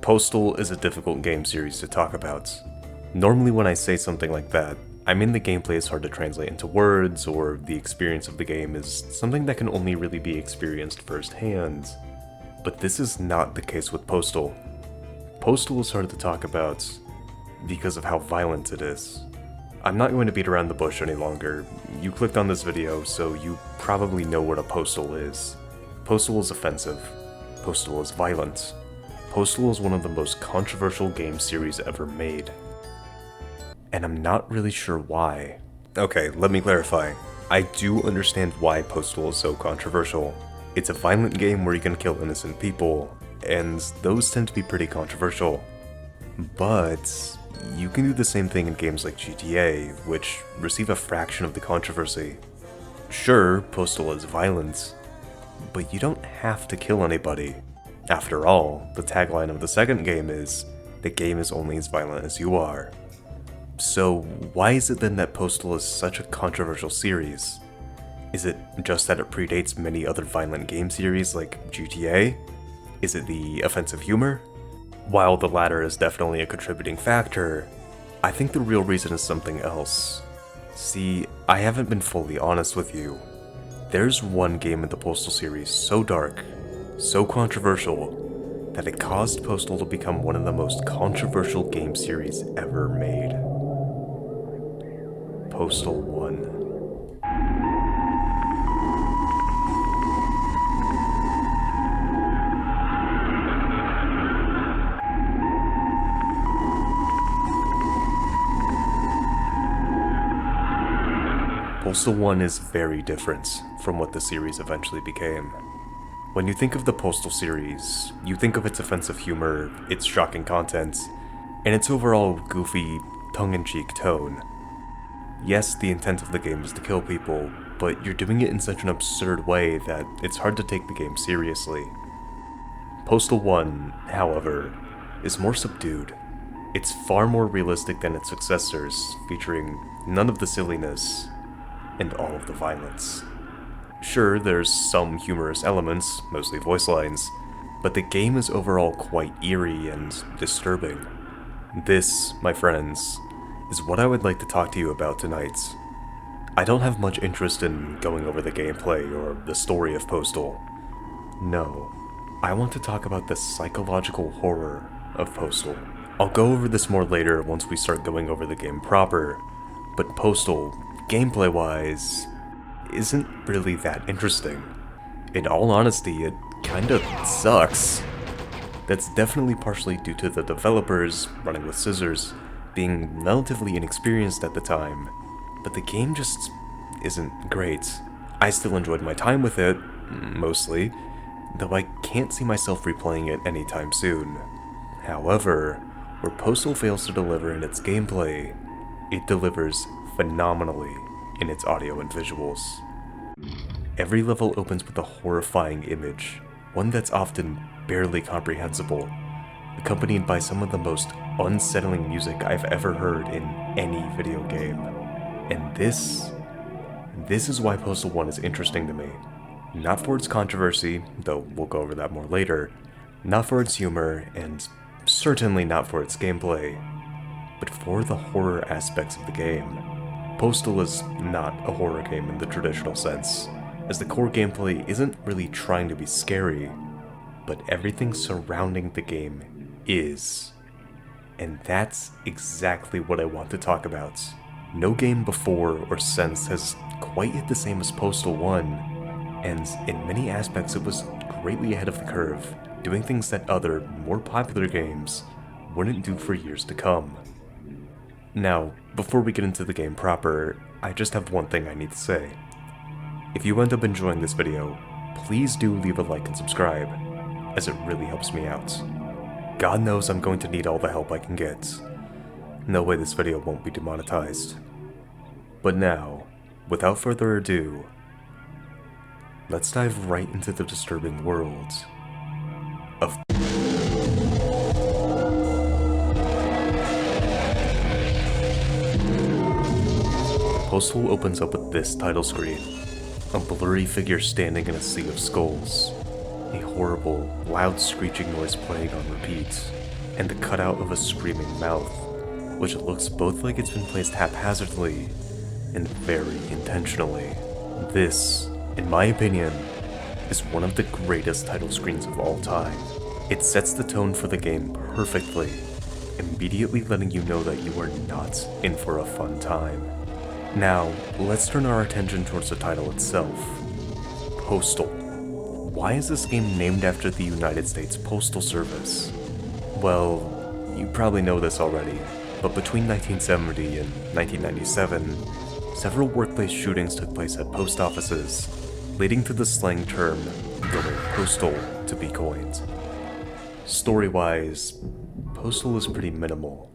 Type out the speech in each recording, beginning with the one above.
Postal is a difficult game series to talk about. Normally when I say something like that, I mean the gameplay is hard to translate into words, or the experience of the game is something that can only really be experienced firsthand. But this is not the case with Postal. Postal is hard to talk about because of how violent it is. I'm not going to beat around the bush any longer. You clicked on this video, so you probably know what a Postal is. Postal is offensive. Postal is violent. Postal is one of the most controversial game series ever made. And I'm not really sure why. Okay, let me clarify. I do understand why Postal is so controversial. It's a violent game where you can kill innocent people, and those tend to be pretty controversial. But you can do the same thing in games like GTA, which receive a fraction of the controversy. Sure, Postal is violent, but you don't have to kill anybody. After all, the tagline of the second game is, "The game is only as violent as you are." So why is it then that Postal is such a controversial series? Is it just that it predates many other violent game series like GTA? Is it the offensive humor? While the latter is definitely a contributing factor, I think the real reason is something else. See, I haven't been fully honest with you. There's one game in the Postal series so dark, so controversial, that it caused Postal to become one of the most controversial game series ever made. Postal 1. Postal 1 is very different from what the series eventually became. When you think of the Postal series, you think of its offensive humor, its shocking content, and its overall goofy, tongue-in-cheek tone. Yes, the intent of the game is to kill people, but you're doing it in such an absurd way that it's hard to take the game seriously. Postal 1, however, is more subdued. It's far more realistic than its successors, featuring none of the silliness and all of the violence. Sure, there's some humorous elements, mostly voice lines, but the game is overall quite eerie and disturbing. This, my friends, is what I would like to talk to you about tonight. I don't have much interest in going over the gameplay or the story of Postal. No, I want to talk about the psychological horror of Postal. I'll go over this more later once we start going over the game proper, but Postal, gameplay-wise, isn't really that interesting. In all honesty, it kinda sucks. That's definitely partially due to the developers, running with scissors, being relatively inexperienced at the time, but the game just isn't great. I still enjoyed my time with it, mostly, though I can't see myself replaying it anytime soon. However, where Postal fails to deliver in its gameplay, it delivers phenomenally in its audio and visuals. Every level opens with a horrifying image, one that's often barely comprehensible, accompanied by some of the most unsettling music I've ever heard in any video game. And this is why Postal 1 is interesting to me. Not for its controversy, though we'll go over that more later, not for its humor, and certainly not for its gameplay, but for the horror aspects of the game. Postal is not a horror game in the traditional sense, as the core gameplay isn't really trying to be scary, but everything surrounding the game is. And that's exactly what I want to talk about. No game before or since has quite hit the same as Postal 1, and in many aspects it was greatly ahead of the curve, doing things that other, more popular games wouldn't do for years to come. Now, before we get into the game proper, I just have one thing I need to say. If you end up enjoying this video, please do leave a like and subscribe, as it really helps me out. God knows I'm going to need all the help I can get. No way this video won't be demonetized. But now, without further ado, let's dive right into the disturbing world of Postal opens up with this title screen, a blurry figure standing in a sea of skulls. a horrible, loud screeching noise playing on repeat, and the cutout of a screaming mouth, which looks both like it's been placed haphazardly and very intentionally. This, in my opinion, is one of the greatest title screens of all time. It sets the tone for the game perfectly, immediately letting you know that you are not in for a fun time. Now, let's turn our attention towards the title itself. Postal. Why is this game named after the United States Postal Service? Well, you probably know this already, but between 1970 and 1997, several workplace shootings took place at post offices, leading to the slang term going postal to be coined. Story-wise, Postal is pretty minimal.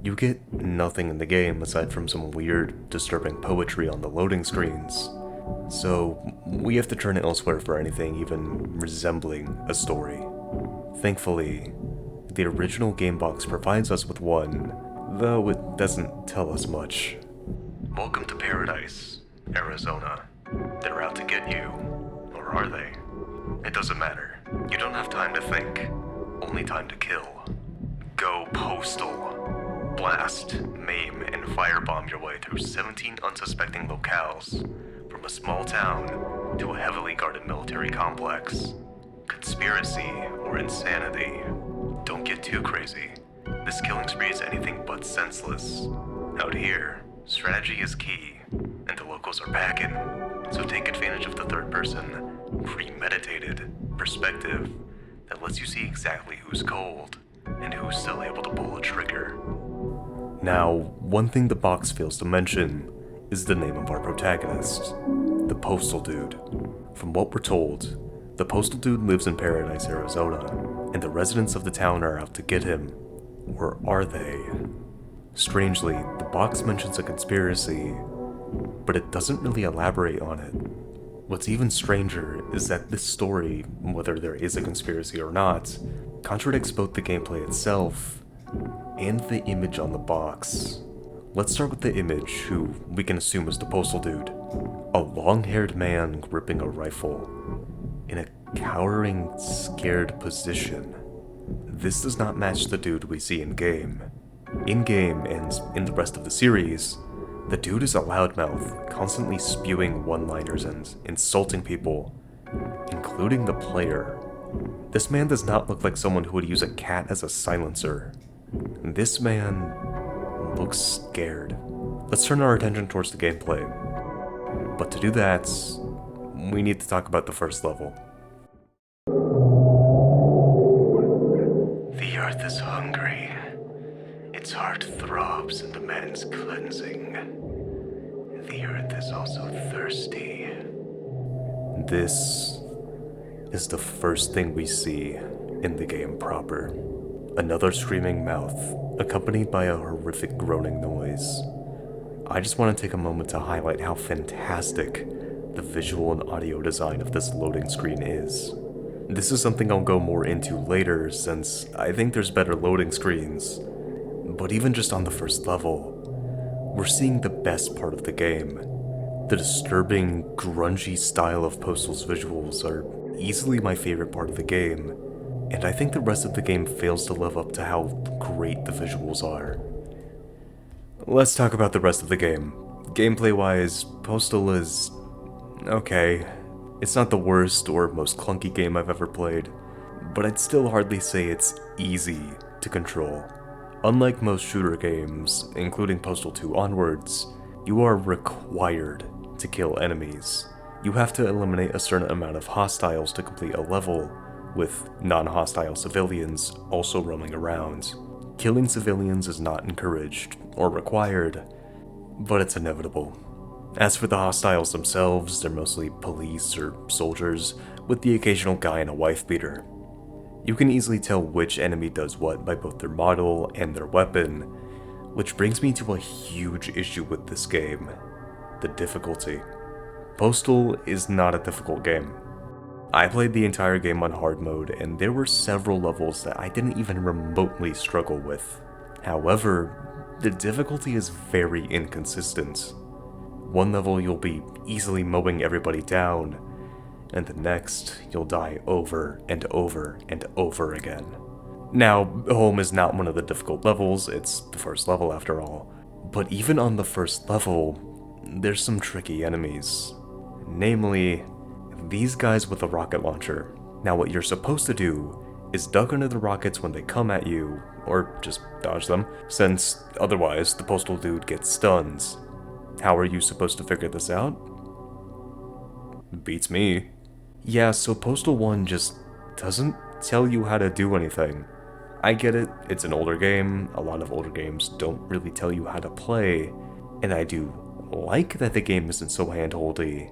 You get nothing in the game aside from some weird, disturbing poetry on the loading screens, so we have to turn elsewhere for anything even resembling a story. Thankfully, the original game box provides us with one, though it doesn't tell us much. Welcome to Paradise, Arizona. They're out to get you. Or are they? It doesn't matter. You don't have time to think, only time to kill. Go postal. Blast, maim, and firebomb your way through 17 unsuspecting locales, from a small town to a heavily guarded military complex. Conspiracy or insanity? Don't get too crazy. This killing spree is anything but senseless. Out here, strategy is key, and the locals are packing, so take advantage of the third-person, premeditated perspective that lets you see exactly who's cold and who's still able to pull a trigger. Now, one thing the box fails to mention is the name of our protagonist, the Postal Dude. From what we're told, the Postal Dude lives in Paradise, Arizona, and the residents of the town are out to get him. Or are they? Strangely, the box mentions a conspiracy, but it doesn't really elaborate on it. What's even stranger is that this story, whether there is a conspiracy or not, contradicts both the gameplay itself and the image on the box. Let's start with the image, who we can assume is the Postal Dude. A long-haired man gripping a rifle, in a cowering, scared position. This does not match the dude we see in-game. In-game, and in the rest of the series, the dude is a loudmouth, constantly spewing one-liners and insulting people, including the player. This man does not look like someone who would use a cat as a silencer. This man looks scared. Let's turn our attention towards the gameplay. But to do that, we need to talk about the first level. The earth is hungry. Its heart throbs and demands cleansing. The earth is also thirsty. This is the first thing we see in the game proper. Another screaming mouth, accompanied by a horrific groaning noise. I just want to take a moment to highlight how fantastic the visual and audio design of this loading screen is. This is something I'll go more into later, since I think there's better loading screens. But even just on the first level, we're seeing the best part of the game. The disturbing, grungy style of Postal's visuals are easily my favorite part of the game, and I think the rest of the game fails to live up to how great the visuals are. Let's talk about the rest of the game. Gameplay-wise, Postal is okay. It's not the worst or most clunky game I've ever played, but I'd still hardly say it's easy to control. Unlike most shooter games, including Postal 2 onwards, you are required to kill enemies. You have to eliminate a certain amount of hostiles to complete a level, with non-hostile civilians also roaming around. Killing civilians is not encouraged or required, but it's inevitable. As for the hostiles themselves, they're mostly police or soldiers, with the occasional guy in a wife beater. You can easily tell which enemy does what by both their model and their weapon, which brings me to a huge issue with this game: the difficulty. Postal is not a difficult game. I played the entire game on hard mode, and there were several levels that I didn't even remotely struggle with. However, the difficulty is very inconsistent. One level you'll be easily mowing everybody down, and the next, you'll die over and over and over again. Now, home is not one of the difficult levels, it's the first level after all, but even on the first level, there's some tricky enemies. Namely, these guys with a rocket launcher. Now what you're supposed to do is duck under the rockets when they come at you, or just dodge them, since otherwise the postal dude gets stuns. How are you supposed to figure this out? Beats me. Yeah, so Postal 1 just doesn't tell you how to do anything. I get it, it's an older game, a lot of older games don't really tell you how to play, and I do like that the game isn't so handholdy.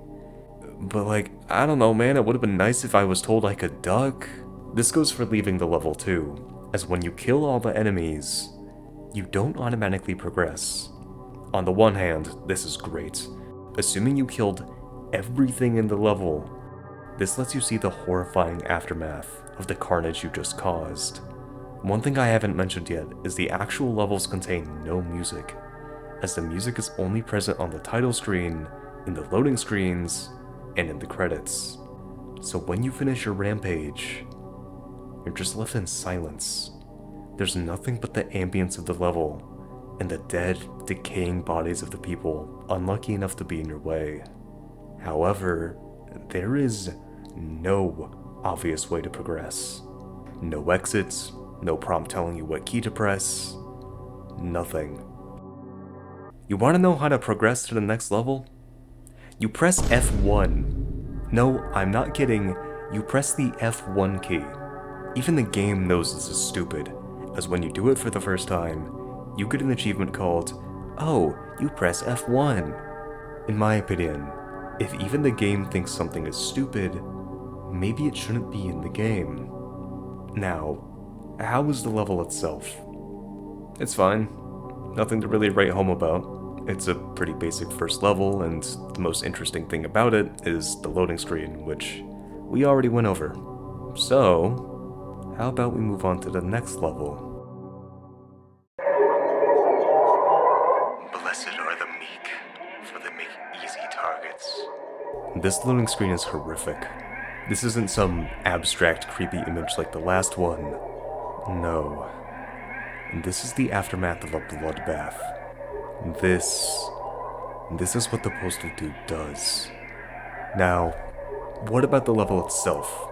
But like, I don't know man, it would have been nice if I was told I could duck. This goes for leaving the level too, as when you kill all the enemies, you don't automatically progress. On the one hand, this is great. Assuming you killed everything in the level, this lets you see the horrifying aftermath of the carnage you just caused. One thing I haven't mentioned yet is the actual levels contain no music, as the music is only present on the title screen, in the loading screens, and in the credits. So when you finish your rampage, you're just left in silence. There's nothing but the ambience of the level, and the dead, decaying bodies of the people unlucky enough to be in your way. However, there is no obvious way to progress. No exits, no prompt telling you what key to press, nothing. You want to know how to progress to the next level? You press F1. No, I'm not kidding, you press the F1 key. Even the game knows this is stupid, as when you do it for the first time, you get an achievement called, "Oh, you press F1. In my opinion, if even the game thinks something is stupid, maybe it shouldn't be in the game. Now, how is the level itself? It's fine. Nothing to really write home about. It's a pretty basic first level, and the most interesting thing about it is the loading screen, which we already went over. So, how about we move on to the next level? Blessed are the meek, for they make easy targets. This loading screen is horrific. This isn't some abstract, creepy image like the last one. No. This is the aftermath of a bloodbath. This is what the postal dude does. Now, what about the level itself?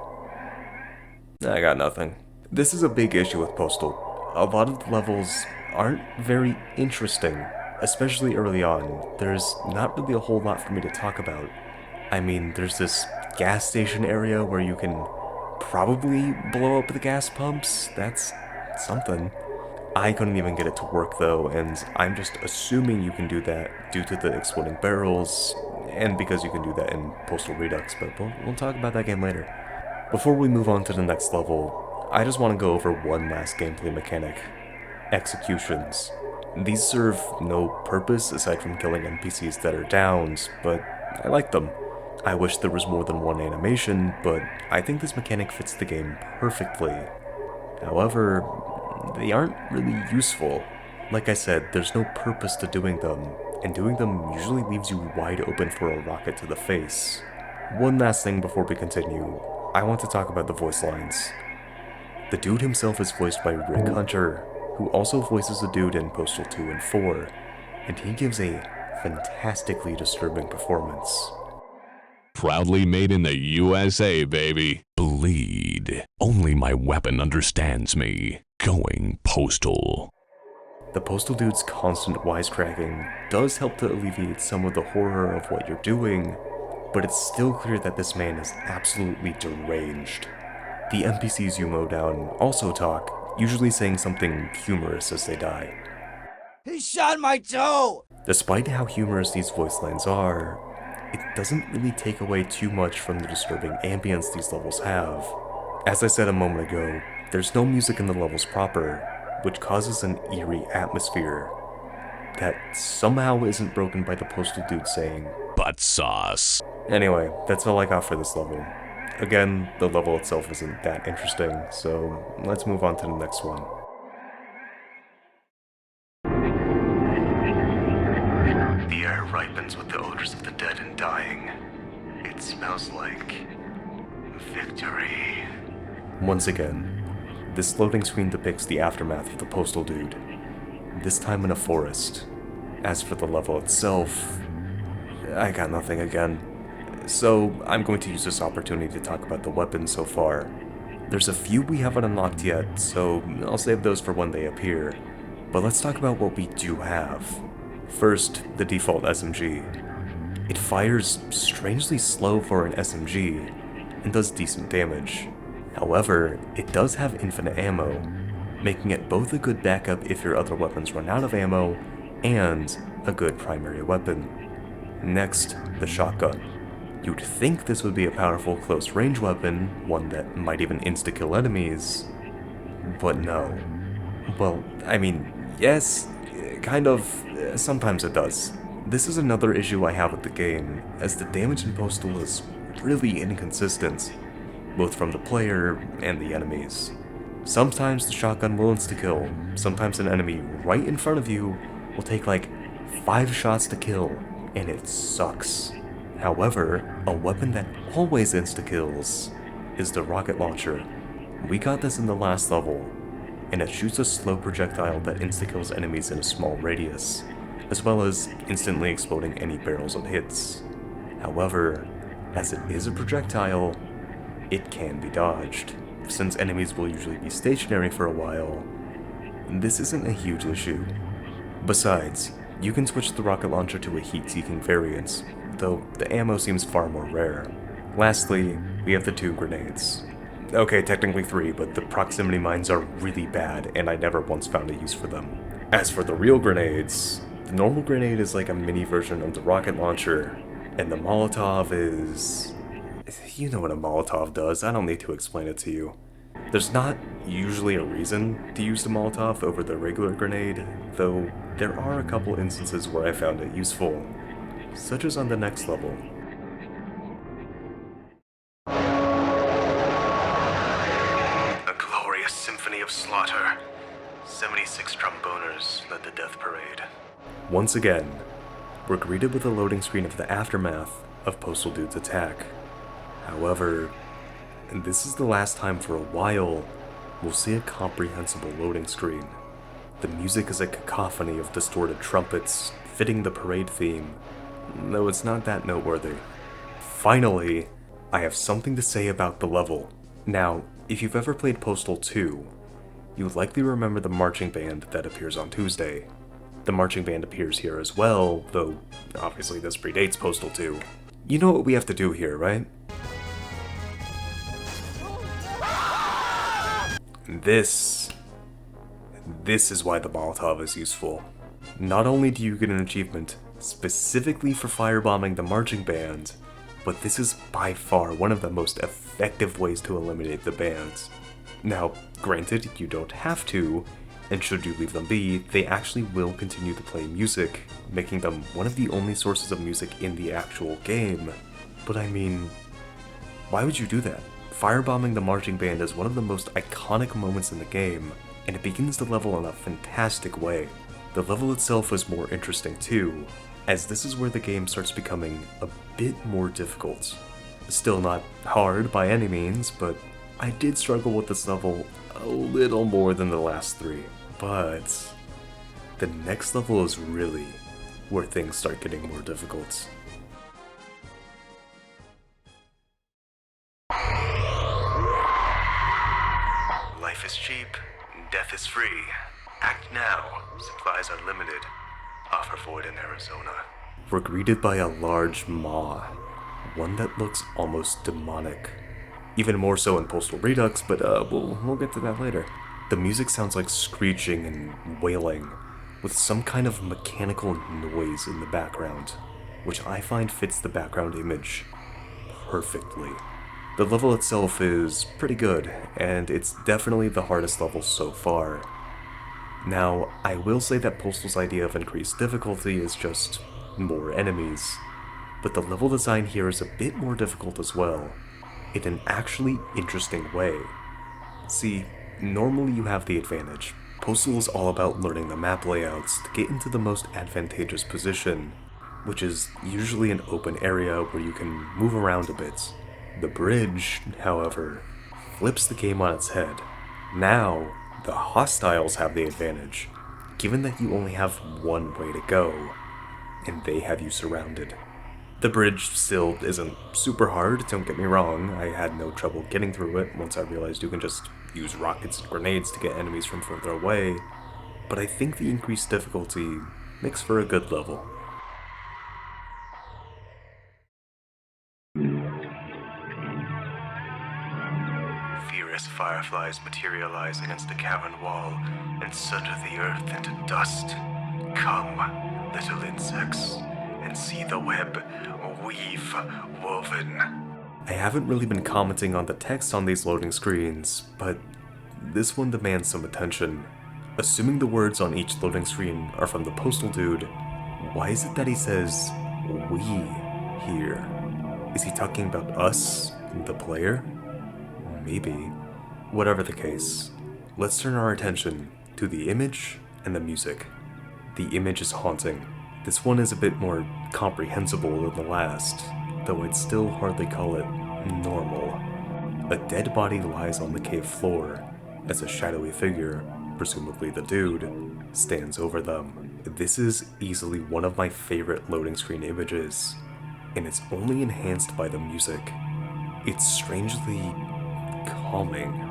I got nothing. This is a big issue with Postal. A lot of the levels aren't very interesting, especially early on. There's not really a whole lot for me to talk about. I mean, there's this gas station area where you can probably blow up the gas pumps. That's something. I couldn't even get it to work though, and I'm just assuming you can do that due to the exploding barrels, and because you can do that in Postal Redux, but we'll talk about that game later. Before we move on to the next level, I just want to go over one last gameplay mechanic: executions. These serve no purpose aside from killing NPCs that are downed, but I like them. I wish there was more than one animation, but I think this mechanic fits the game perfectly. However, they aren't really useful. Like I said, there's no purpose to doing them, and doing them usually leaves you wide open for a rocket to the face. One last thing before we continue, I want to talk about the voice lines. The dude himself is voiced by Rick Hunter, who also voices the dude in Postal 2 and 4, and he gives a fantastically disturbing performance. Proudly made in the USA, baby. Bleed. Only my weapon understands me. Going postal. The postal dude's constant wisecracking does help to alleviate some of the horror of what you're doing, but it's still clear that this man is absolutely deranged. The NPCs you mow down also talk, usually saying something humorous as they die. He shot my toe! Despite how humorous these voice lines are, it doesn't really take away too much from the disturbing ambience these levels have. As I said a moment ago, there's no music in the levels proper, which causes an eerie atmosphere that somehow isn't broken by the postal dude saying, "Butt sauce." Anyway, that's all I got for this level. Again, the level itself isn't that interesting, so let's move on to the next one. The air ripens with the odors of the dead and dying. It smells like Victory. Once again, this loading screen depicts the aftermath of the Postal Dude, this time in a forest. As for the level itself, I got nothing again. So I'm going to use this opportunity to talk about the weapons so far. There's a few we haven't unlocked yet, so I'll save those for when they appear. But let's talk about what we do have. First, the default SMG. It fires strangely slow for an SMG, and does decent damage. However, it does have infinite ammo, making it both a good backup if your other weapons run out of ammo, and a good primary weapon. Next, the shotgun. You'd think this would be a powerful close-range weapon, one that might even insta-kill enemies, but no. Well, I mean, yes, kind of, sometimes it does. This is another issue I have with the game, as the damage in Postal is really inconsistent, both from the player and the enemies. Sometimes the shotgun will insta-kill, sometimes an enemy right in front of you will take like 5 shots to kill, and it sucks. However, a weapon that always insta-kills is the rocket launcher. We got this in the last level, and it shoots a slow projectile that insta-kills enemies in a small radius, as well as instantly exploding any barrels it hits. However, as it is a projectile, it can be dodged. Since enemies will usually be stationary for a while, this isn't a huge issue. Besides, you can switch the rocket launcher to a heat-seeking variant, though the ammo seems far more rare. Lastly, we have the 2 grenades. Okay, technically 3, but the proximity mines are really bad, and I never once found a use for them. As for the real grenades, the normal grenade is like a mini version of the rocket launcher, and the Molotov is... You know what a Molotov does, I don't need to explain it to you. There's not usually a reason to use the Molotov over the regular grenade, though there are a couple instances where I found it useful, such as on the next level. A glorious symphony of slaughter. 76 tromboners led the death parade. Once again, we're greeted with a loading screen of the aftermath of Postal Dude's attack. However, and this is the last time for a while we'll see a comprehensible loading screen. The music is a cacophony of distorted trumpets, fitting the parade theme, though it's not that noteworthy. Finally, I have something to say about the level. Now, if you've ever played Postal 2, you likely remember the marching band that appears on Tuesday. The marching band appears here as well, though obviously this predates Postal 2. You know what we have to do here, right? This is why the Molotov is useful. Not only do you get an achievement specifically for firebombing the marching band, but this is by far one of the most effective ways to eliminate the bands. Now, granted, you don't have to, and should you leave them be, they actually will continue to play music, making them one of the only sources of music in the actual game. But I mean, why would you do that? Firebombing the marching band is one of the most iconic moments in the game, and it begins the level in a fantastic way. The level itself is more interesting too, as this is where the game starts becoming a bit more difficult. Still not hard by any means, but I did struggle with this level a little more than the last 3. But the next level is really where things start getting more difficult. Life is cheap, death is free. Act now, supplies are limited. Offer void in Arizona. We're greeted by a large maw, one that looks almost demonic. Even more so in Postal Redux, but we'll get to that later. The music sounds like screeching and wailing, with some kind of mechanical noise in the background, which I find fits the background image perfectly. The level itself is pretty good, and it's definitely the hardest level so far. Now, I will say that Postal's idea of increased difficulty is just more enemies, but the level design here is a bit more difficult as well, in an actually interesting way. See, normally you have the advantage. Postal is all about learning the map layouts to get into the most advantageous position, which is usually an open area where you can move around a bit. The bridge, however, flips the game on its head. Now, the hostiles have the advantage, given that you only have one way to go, and they have you surrounded. The bridge still isn't super hard, don't get me wrong. I had no trouble getting through it once I realized you can just use rockets and grenades to get enemies from further away, but I think the increased difficulty makes for a good level. Furious fireflies materialize against the cavern wall and sunder the earth into dust. Come, little insects, and see the web we've woven. I haven't really been commenting on the text on these loading screens, but this one demands some attention. Assuming the words on each loading screen are from the postal dude, why is it that he says, "we" here? Is he talking about us, the player? Maybe. Whatever the case, let's turn our attention to the image and the music. The image is haunting. This one is a bit more comprehensible than the last, though I'd still hardly call it normal. A dead body lies on the cave floor as a shadowy figure, presumably the dude, stands over them. This is easily one of my favorite loading screen images, and it's only enhanced by the music. It's strangely calming.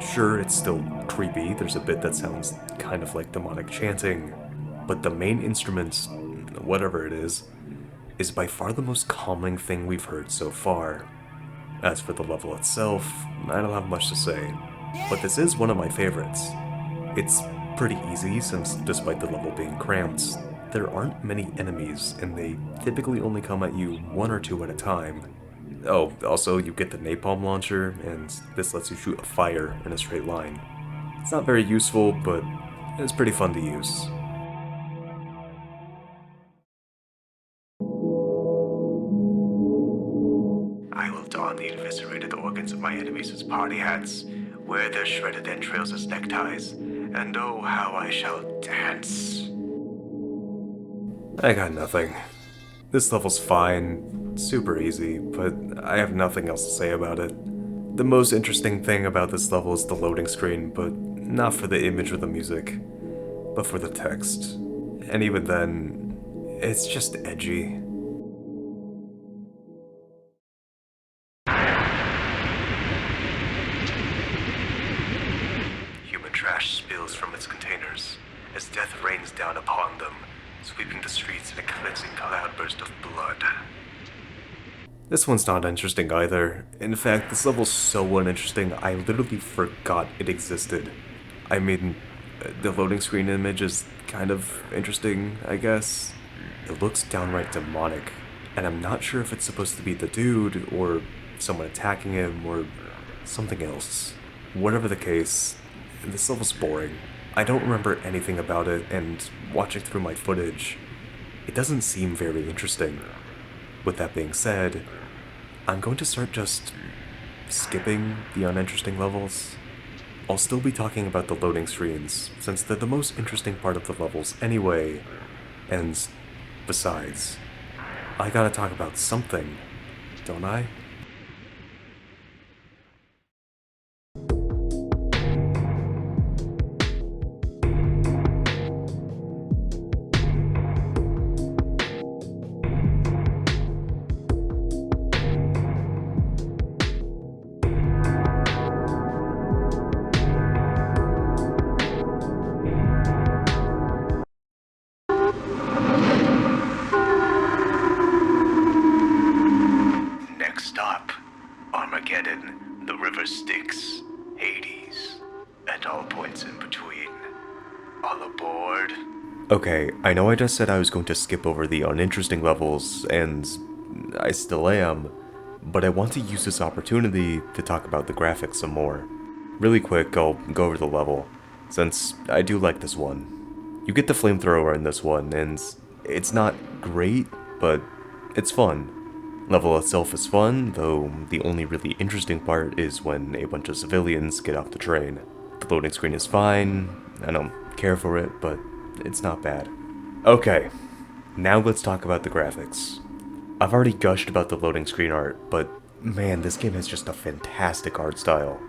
Sure, it's still creepy, there's a bit that sounds kind of like demonic chanting, but the main instrument, whatever it is by far the most calming thing we've heard so far. As for the level itself, I don't have much to say, but this is one of my favorites. It's pretty easy since despite the level being cramped, there aren't many enemies and they typically only come at you one or two at a time. Oh, also you get the napalm launcher, and this lets you shoot a fire in a straight line. It's not very useful, but it's pretty fun to use. I will don the eviscerated organs of my enemies as party hats, wear their shredded entrails as neckties, and oh how I shall dance. I got nothing. This level's fine, super easy, but I have nothing else to say about it. The most interesting thing about this level is the loading screen, but not for the image or the music, but for the text. And even then, it's just edgy. Human trash spills from its containers as death rains down upon them, sweeping the streets in a cleansing cloudburst of blood. This one's not interesting either. In fact, this level's so uninteresting, I literally forgot it existed. I mean, the loading screen image is kind of interesting, I guess. It looks downright demonic, and I'm not sure if it's supposed to be the dude, or someone attacking him, or something else. Whatever the case, this level's boring. I don't remember anything about it, and watching through my footage, it doesn't seem very interesting. With that being said, I'm going to start just skipping the uninteresting levels. I'll still be talking about the loading screens, since they're the most interesting part of the levels anyway, and besides, I gotta talk about something, don't I? Next stop, Armageddon, the river Styx, Hades, and all points in between. All aboard? Okay, I know I just said I was going to skip over the uninteresting levels, and I still am, but I want to use this opportunity to talk about the graphics some more. Really quick, I'll go over the level, since I do like this one. You get the flamethrower in this one, and it's not great, but it's fun. Level itself is fun, though the only really interesting part is when a bunch of civilians get off the train. The loading screen is fine, I don't care for it, but it's not bad. Okay, now let's talk about the graphics. I've already gushed about the loading screen art, but Man, this game has just a fantastic art style.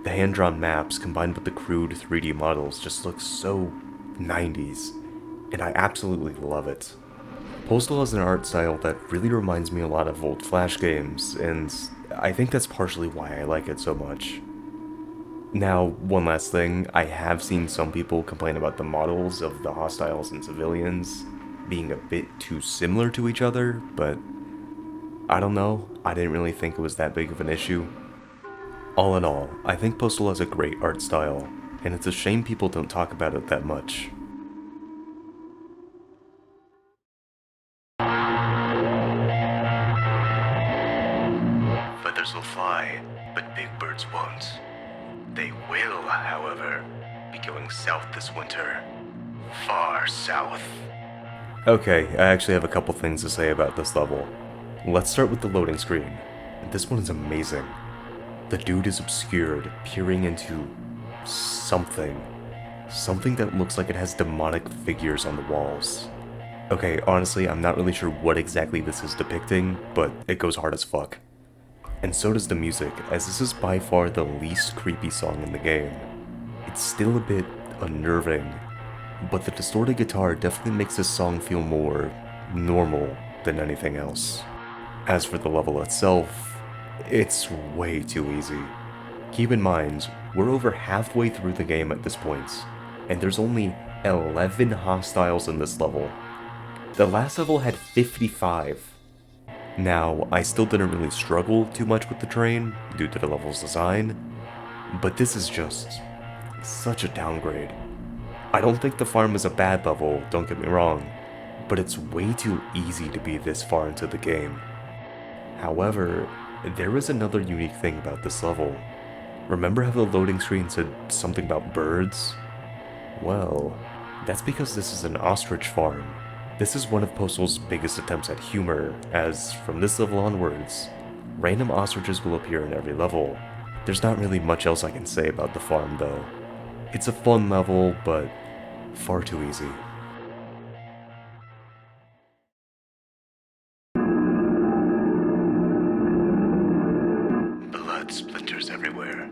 The hand-drawn maps combined with the crude 3D models just look so 90s, and I absolutely love it. Postal has an art style that really reminds me a lot of old Flash games, and I think that's partially why I like it so much. Now, one last thing, I have seen some people complain about the models of the hostiles and civilians being a bit too similar to each other, but I don't know, I didn't really think it was that big of an issue. All in all, I think Postal has a great art style, and it's a shame people don't talk about it that much. Feathers will fly, but big birds won't. They will, however, be going south this winter. Far south. Okay, I actually have a couple things to say about this level. Let's start with the loading screen. This one is amazing. The dude is obscured, peering into something. Something that looks like it has demonic figures on the walls. Okay, honestly, I'm not really sure what exactly this is depicting, but it goes hard as fuck. And so does the music, as this is by far the least creepy song in the game. It's still a bit unnerving, but the distorted guitar definitely makes this song feel more normal than anything else. As for the level itself, it's way too easy. Keep in mind, we're over halfway through the game at this point, and there's only 11 hostiles in this level. The last level had 55. Now, I still didn't really struggle too much with the train due to the level's design, but this is just such a downgrade. I don't think the farm is a bad level, don't get me wrong, but it's way too easy to be this far into the game. However, there is another unique thing about this level. Remember how the loading screen said something about birds? Well, that's because this is an ostrich farm. This is one of Postal's biggest attempts at humor, as from this level onwards, random ostriches will appear in every level. There's not really much else I can say about the farm though. It's a fun level, but far too easy. Blood splinters everywhere,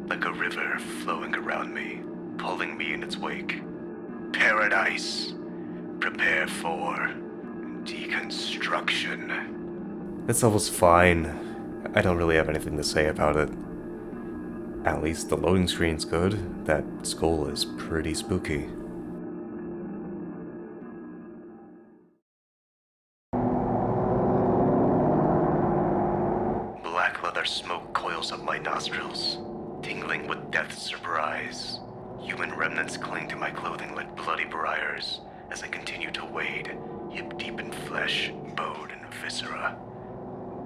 like a river flowing around me, pulling me in its wake. Paradise. Prepare for deconstruction. This level's fine. I don't really have anything to say about it. At least the loading screen's good. That skull is pretty spooky. Black leather smoke coils up my nostrils, tingling with death's surprise. Human remnants cling to my clothing like bloody briars as I continue to wade, hip deep in flesh, bone, and viscera.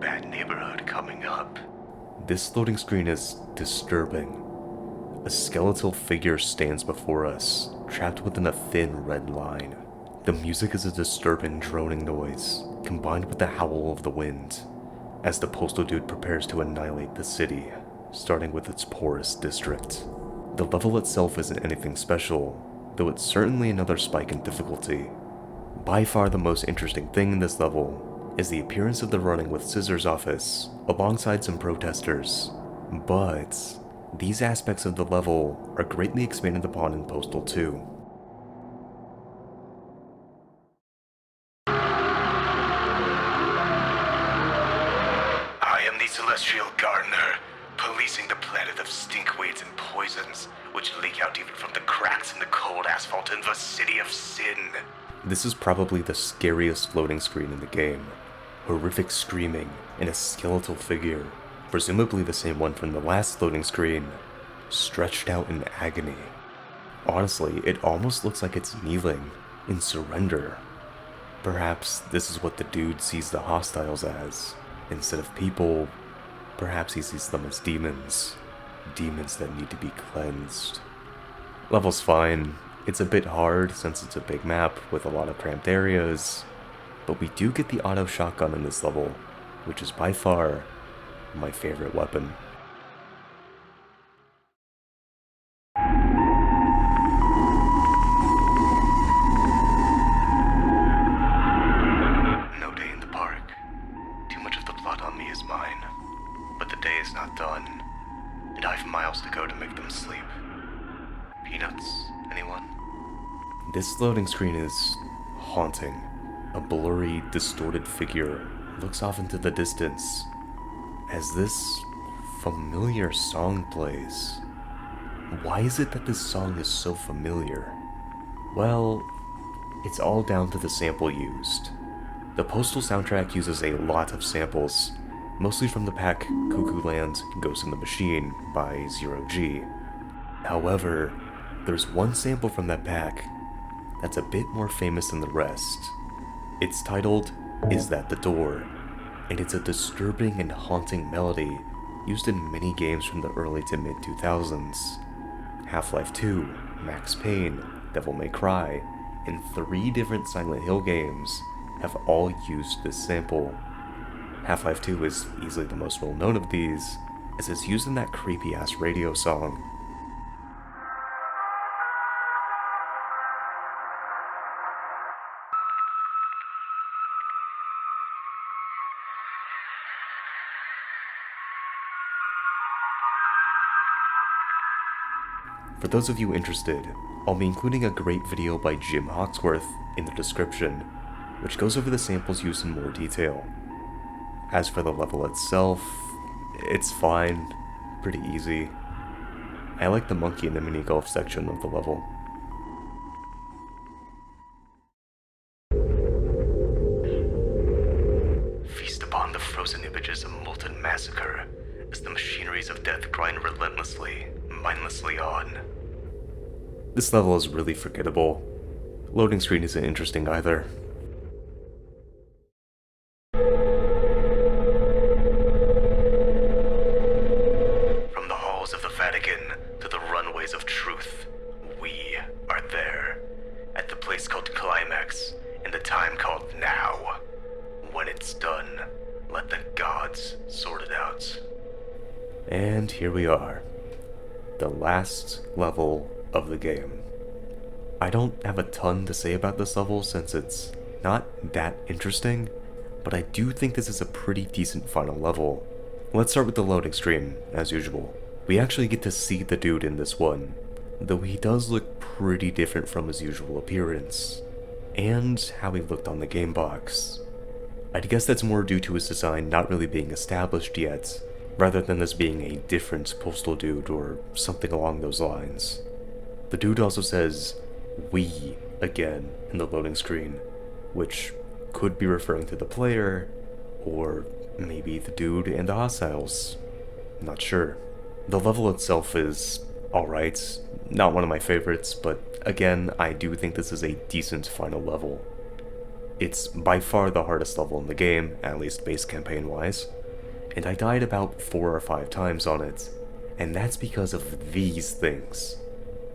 Bad neighborhood coming up. This loading screen is disturbing. A skeletal figure stands before us, trapped within a thin red line. The music is a disturbing droning noise, combined with the howl of the wind, as the postal dude prepares to annihilate the city, starting with its poorest district. The level itself isn't anything special, though it's certainly another spike in difficulty. By far the most interesting thing in this level is the appearance of the Running with Scissors office, alongside some protesters. But these aspects of the level are greatly expanded upon in Postal 2. I am the Celestial Gardener, policing the planet of stinkweeds and poisons, which leak out even from the cracks in the cold asphalt in the City of Sin. This is probably the scariest loading screen in the game. Horrific screaming and a skeletal figure, presumably the same one from the last loading screen, stretched out in agony. Honestly, it almost looks like it's kneeling in surrender. Perhaps this is what the dude sees the hostiles as. Instead of people, perhaps he sees them as demons. Demons that need to be cleansed. Level's fine. It's a bit hard since it's a big map with a lot of cramped areas, but we do get the auto shotgun in this level, which is by far my favorite weapon. No day in the park. Too much of the plot on me is mine. This loading screen is haunting. A blurry, distorted figure looks off into the distance as this familiar song plays. Why is it that this song is so familiar? Well, it's all down to the sample used. The Postal soundtrack uses a lot of samples, mostly from the pack Cuckoo Land Ghost in the Machine by Zero G. However, there's one sample from that pack that's a bit more famous than the rest. It's titled Is That the Door? And it's a disturbing and haunting melody used in many games from the early to mid 2000s. Half-Life 2, Max Payne, Devil May Cry, and 3 different Silent Hill games have all used this sample. Half-Life 2 is easily the most well-known of these, as it's used in that creepy-ass radio song. For those of you interested, I'll be including a great video by Jim Hawksworth in the description, which goes over the samples used in more detail. As for the level itself, it's fine, pretty easy. I like the monkey in the mini golf section of the level. Feast upon the frozen images of molten massacre as the machineries of death grind relentlessly, mindlessly on. This level is really forgettable. Loading screen isn't interesting either. From the halls of the Vatican to the runways of truth, we are there. At the place called Climax, in the time called now. When it's done, let the gods sort it out. And here we are. The last level of the game. I don't have a ton to say about this level since it's not that interesting, but I do think this is a pretty decent final level. Let's start with the loading screen, as usual. We actually get to see the dude in this one, though he does look pretty different from his usual appearance, and how he looked on the game box. I'd guess that's more due to his design not really being established yet, rather than this being a different Postal dude or something along those lines. The dude also says, "we," again in the loading screen, which could be referring to the player, or maybe the dude and the hostiles. Not sure. The level itself is alright, not one of my favorites, but again, I do think this is a decent final level. It's by far the hardest level in the game, at least base campaign wise, and I died about 4 or 5 times on it, and that's because of these things.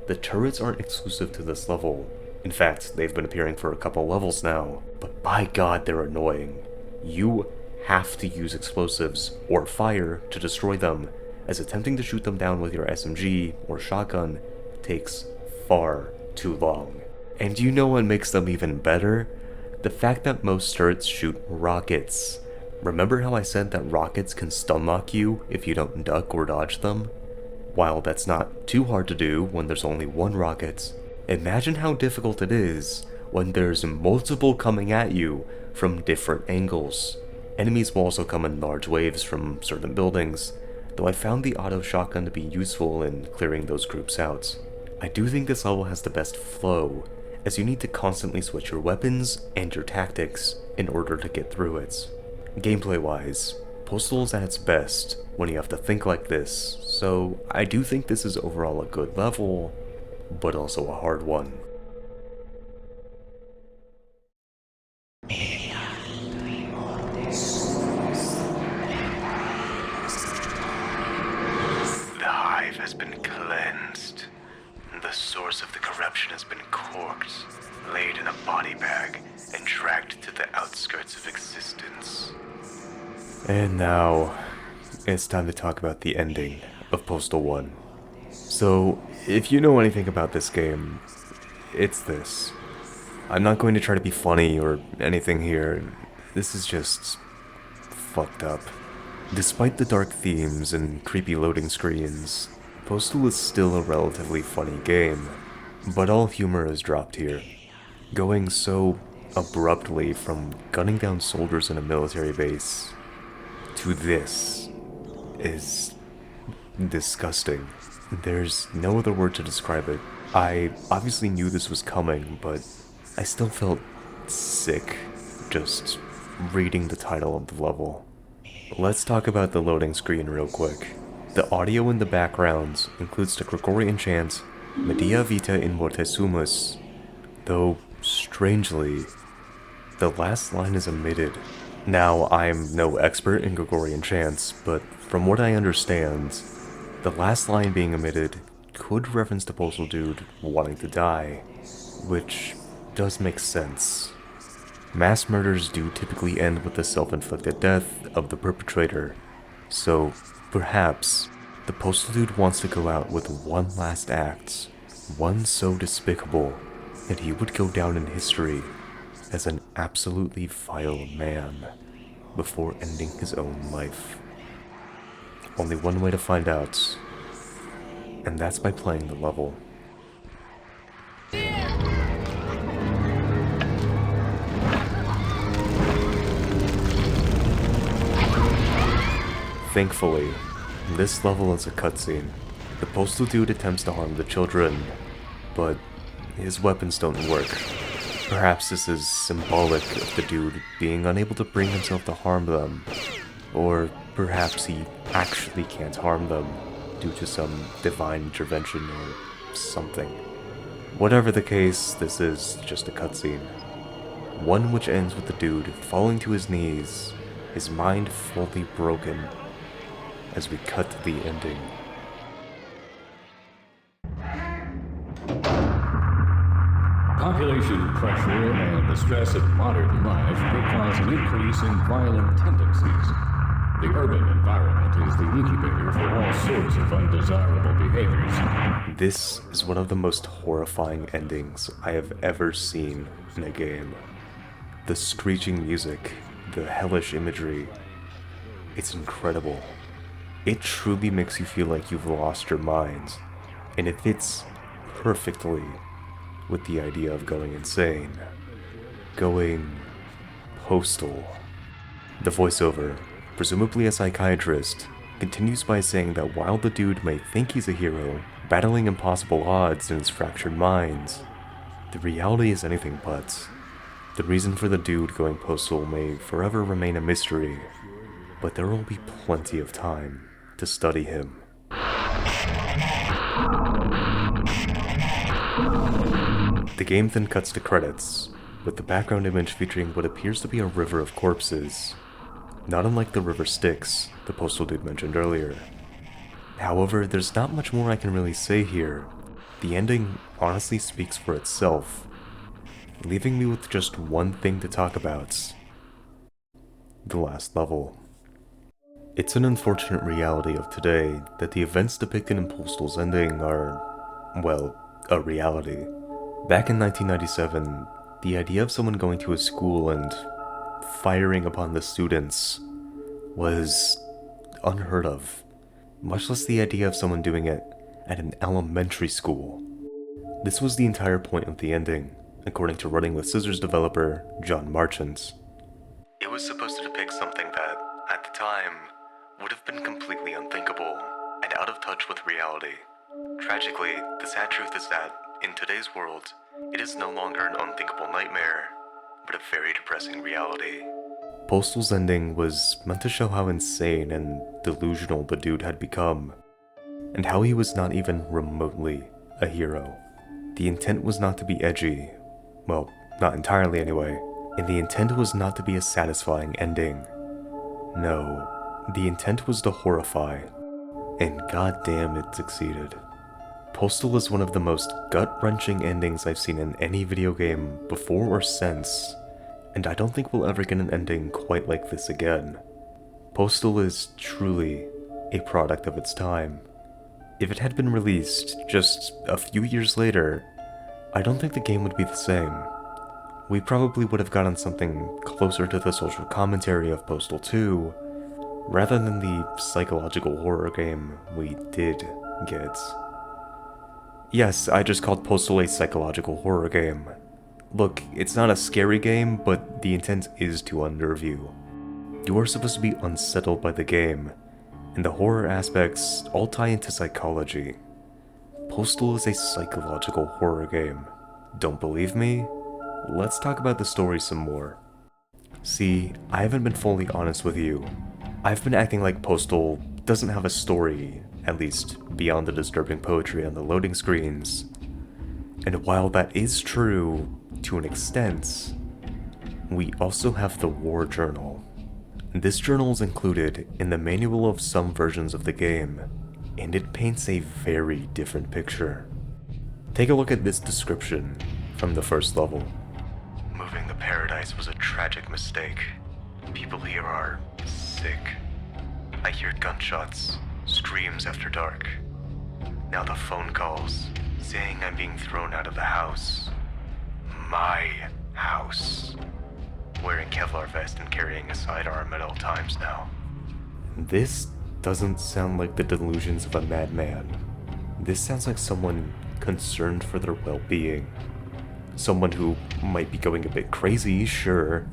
The turrets aren't exclusive to this level. In fact, they've been appearing for a couple levels now, but by god they're annoying. You have to use explosives or fire to destroy them, as attempting to shoot them down with your SMG or shotgun takes far too long. And you know what makes them even better? The fact that most turrets shoot rockets. Remember how I said that rockets can stun lock you if you don't duck or dodge them? While that's not too hard to do when there's only one rocket, imagine how difficult it is when there's multiple coming at you from different angles. Enemies will also come in large waves from certain buildings, though I found the auto shotgun to be useful in clearing those groups out. I do think this level has the best flow, as you need to constantly switch your weapons and your tactics in order to get through it. Gameplay wise, Postal is at its best when you have to think like this, so I do think this is overall a good level, but also a hard one. The hive has been cleansed. The source of the corruption has been corked, laid in a body bag, and dragged to the outskirts of existence. And now, it's time to talk about the ending of Postal 1. So, if you know anything about this game, it's this. I'm not going to try to be funny or anything here. This is just fucked up. Despite the dark themes and creepy loading screens, Postal is still a relatively funny game. But all humor is dropped here. Going so abruptly from gunning down soldiers in a military base to this is disgusting. There's no other word to describe it. I obviously knew this was coming, but I still felt sick just reading the title of the level. Let's talk about the loading screen real quick. The audio in the background includes the Gregorian chant, Medea vita in morte sumus, though, strangely, the last line is omitted. Now, I'm no expert in Gregorian chants, but from what I understand, the last line being omitted could reference the postal dude wanting to die, which does make sense. Mass murders do typically end with the self-inflicted death of the perpetrator, so perhaps the postal dude wants to go out with one last act, one so despicable that he would go down in history as an absolutely vile man before ending his own life. Only one way to find out, and that's by playing the level. Thankfully, this level is a cutscene. The postal dude attempts to harm the children, but his weapons don't work. Perhaps this is symbolic of the dude being unable to bring himself to harm them, or perhaps he actually can't harm them due to some divine intervention or something. Whatever the case, this is just a cutscene. One which ends with the dude falling to his knees, his mind fully broken, as we cut to the ending. Population pressure and the stress of modern life may cause an increase in violent tendencies. The urban environment is the incubator for all sorts of undesirable behaviors. This is one of the most horrifying endings I have ever seen in a game. The screeching music, the hellish imagery, it's incredible. It truly makes you feel like you've lost your mind, and it fits perfectly with the idea of going insane. Going postal. The voiceover, presumably a psychiatrist, continues by saying that while the dude may think he's a hero, battling impossible odds in his fractured mind, the reality is anything but. The reason for the dude going postal may forever remain a mystery, but there will be plenty of time to study him. The game then cuts to credits, with the background image featuring what appears to be a river of corpses, not unlike the river Styx the postal dude mentioned earlier. However, there's not much more I can really say here. The ending honestly speaks for itself, leaving me with just one thing to talk about: the last level. It's an unfortunate reality of today that the events depicted in Postal's ending are, well, a reality. Back in 1997, the idea of someone going to a school and firing upon the students was unheard of, much less the idea of someone doing it at an elementary school. This was the entire point of the ending, according to Running with Scissors developer John Marchant. It was supposed to depict something that, at the time, would have been completely unthinkable and out of touch with reality. Tragically, the sad truth is that, in today's world, it is no longer an unthinkable nightmare, but a very depressing reality. Postal's ending was meant to show how insane and delusional the dude had become, and how he was not even remotely a hero. The intent was not to be edgy, well, not entirely anyway, and the intent was not to be a satisfying ending. No, the intent was to horrify, and goddamn it succeeded. Postal is one of the most gut-wrenching endings I've seen in any video game before or since, and I don't think we'll ever get an ending quite like this again. Postal is truly a product of its time. If it had been released just a few years later, I don't think the game would be the same. We probably would have gotten something closer to the social commentary of Postal 2, rather than the psychological horror game we did get. Yes, I just called Postal a psychological horror game. Look, it's not a scary game, but the intent is to unnerve you. You are supposed to be unsettled by the game, and the horror aspects all tie into psychology. Postal is a psychological horror game. Don't believe me? Let's talk about the story some more. See, I haven't been fully honest with you. I've been acting like Postal doesn't have a story, at least beyond the disturbing poetry on the loading screens. And while that is true, to an extent, we also have the War Journal. This journal is included in the manual of some versions of the game, and it paints a very different picture. Take a look at this description from the first level. Moving the paradise was a tragic mistake. People here are sick. I hear gunshots, screams after dark. Now the phone calls, saying I'm being thrown out of the house. My house. Wearing Kevlar vest and carrying a sidearm at all times now. This doesn't sound like the delusions of a madman. This sounds like someone concerned for their well-being. Someone who might be going a bit crazy, sure,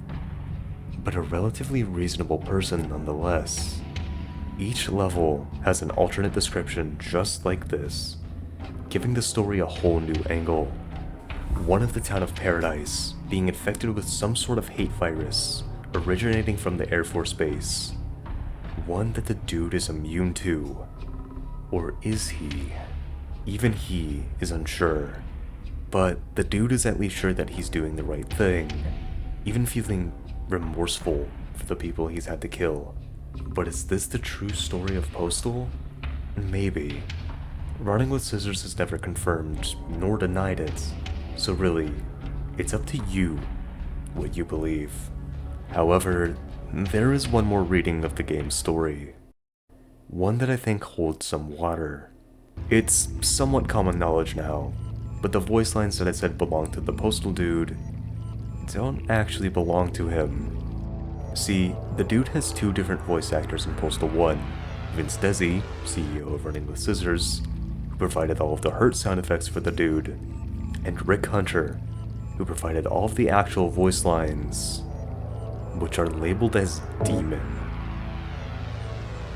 but a relatively reasonable person nonetheless. Each level has an alternate description just like this, giving the story a whole new angle. One of the town of Paradise being infected with some sort of hate virus originating from the Air Force Base. One that the dude is immune to. Or is he? Even he is unsure. But the dude is at least sure that he's doing the right thing, even feeling remorseful for the people he's had to kill. But is this the true story of Postal? Maybe. Running with Scissors has never confirmed nor denied it, so really, it's up to you what you believe. However, there is one more reading of the game's story. One that I think holds some water. It's somewhat common knowledge now, but the voice lines that I said belong to the Postal dude don't actually belong to him. See, the dude has two different voice actors in Postal 1, Vince Desi, CEO of Running with Scissors, who provided all of the hurt sound effects for the dude, and Rick Hunter, who provided all of the actual voice lines, which are labeled as Demon.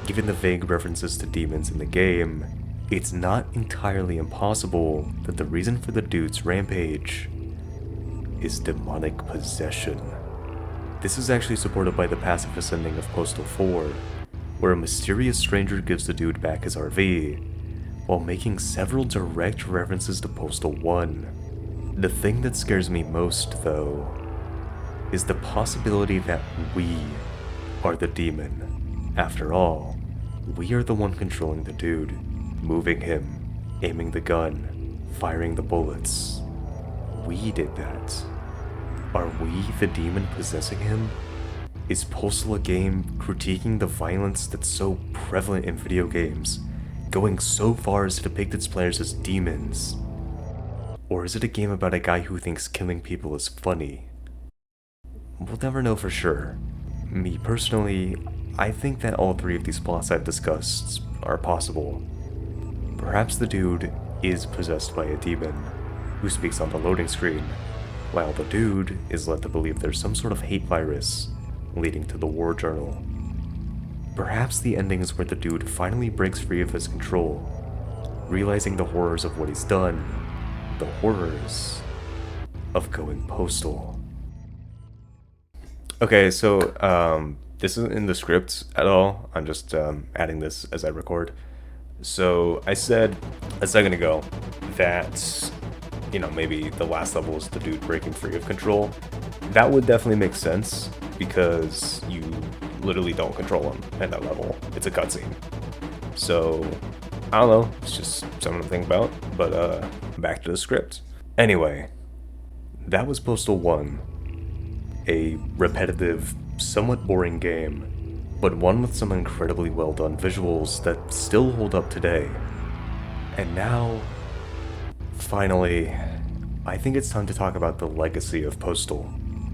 Given the vague references to demons in the game, it's not entirely impossible that the reason for the dude's rampage is demonic possession. This is actually supported by the pacifist ending of Postal 4, where a mysterious stranger gives the dude back his RV, while making several direct references to Postal 1. The thing that scares me most, though, is the possibility that we are the demon. After all, we are the one controlling the dude, moving him, aiming the gun, firing the bullets. We did that. Are we the demon possessing him? Is Postal a game critiquing the violence that's so prevalent in video games, going so far as to depict its players as demons? Or is it a game about a guy who thinks killing people is funny? We'll never know for sure. Me personally, I think that all three of these plots I've discussed are possible. Perhaps the dude is possessed by a demon, who speaks on the loading screen, while the dude is led to believe there's some sort of hate virus leading to the War Journal. Perhaps the ending is where the dude finally breaks free of his control, realizing the horrors of what he's done, the horrors of going postal. Okay, so this isn't in the script at all. I'm just adding this as I record. So I said a second ago that, maybe the last level is the dude breaking free of control. That would definitely make sense, because you literally don't control him at that level. It's a cutscene. So, I don't know, it's just something to think about, but back to the script. Anyway, that was Postal 1. A repetitive, somewhat boring game, but one with some incredibly well done visuals that still hold up today. And now, finally, I think it's time to talk about the legacy of Postal.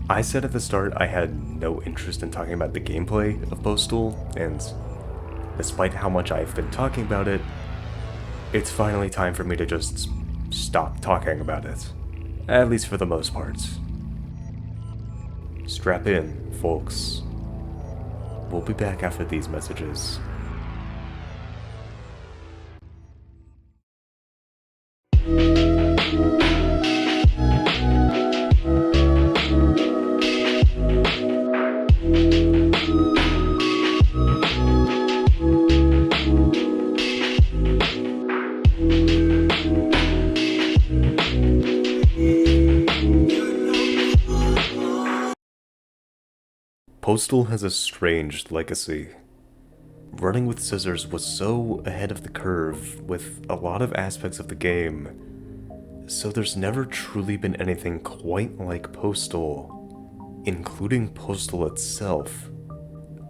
I said at the start I had no interest in talking about the gameplay of Postal, and despite how much I've been talking about it, it's finally time for me to just stop talking about it. At least for the most part. Strap in, folks. We'll be back after these messages. Postal has a strange legacy. Running with scissors was so ahead of the curve with a lot of aspects of the game, so there's never truly been anything quite like Postal, including Postal itself.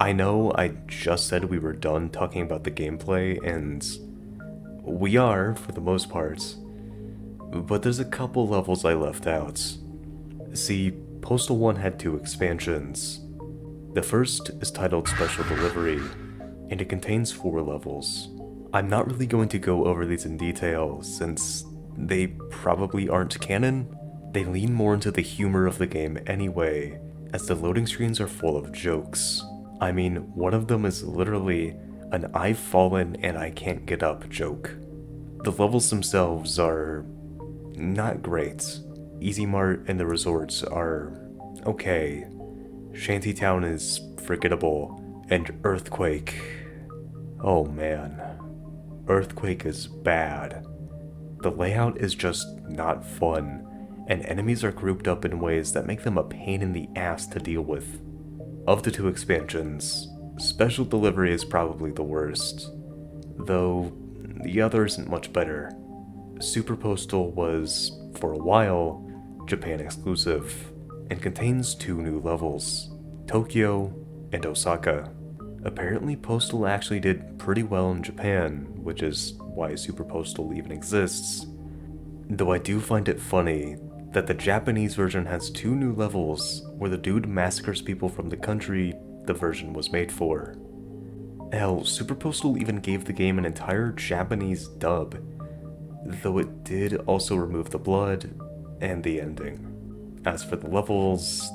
I know I just said we were done talking about the gameplay, and we are for the most part, but there's a couple levels I left out. See, Postal 1 had 2 expansions. The first is titled Special Delivery, and it contains 4 levels. I'm not really going to go over these in detail, since they probably aren't canon. They lean more into the humor of the game anyway, as the loading screens are full of jokes. I mean, one of them is literally an "I've fallen and I can't get up" joke. The levels themselves are not great. Easy Mart and the resorts are okay. Shantytown is forgettable, and Earthquake, oh man, Earthquake is bad. The layout is just not fun, and enemies are grouped up in ways that make them a pain in the ass to deal with. Of the 2 expansions, Special Delivery is probably the worst, though the other isn't much better. Super Postal was, for a while, Japan exclusive, and contains 2 new levels, Tokyo and Osaka. Apparently Postal actually did pretty well in Japan, which is why Super Postal even exists. Though I do find it funny that the Japanese version has 2 new levels where the dude massacres people from the country the version was made for. Hell, Super Postal even gave the game an entire Japanese dub, though it did also remove the blood and the ending. As for the levels,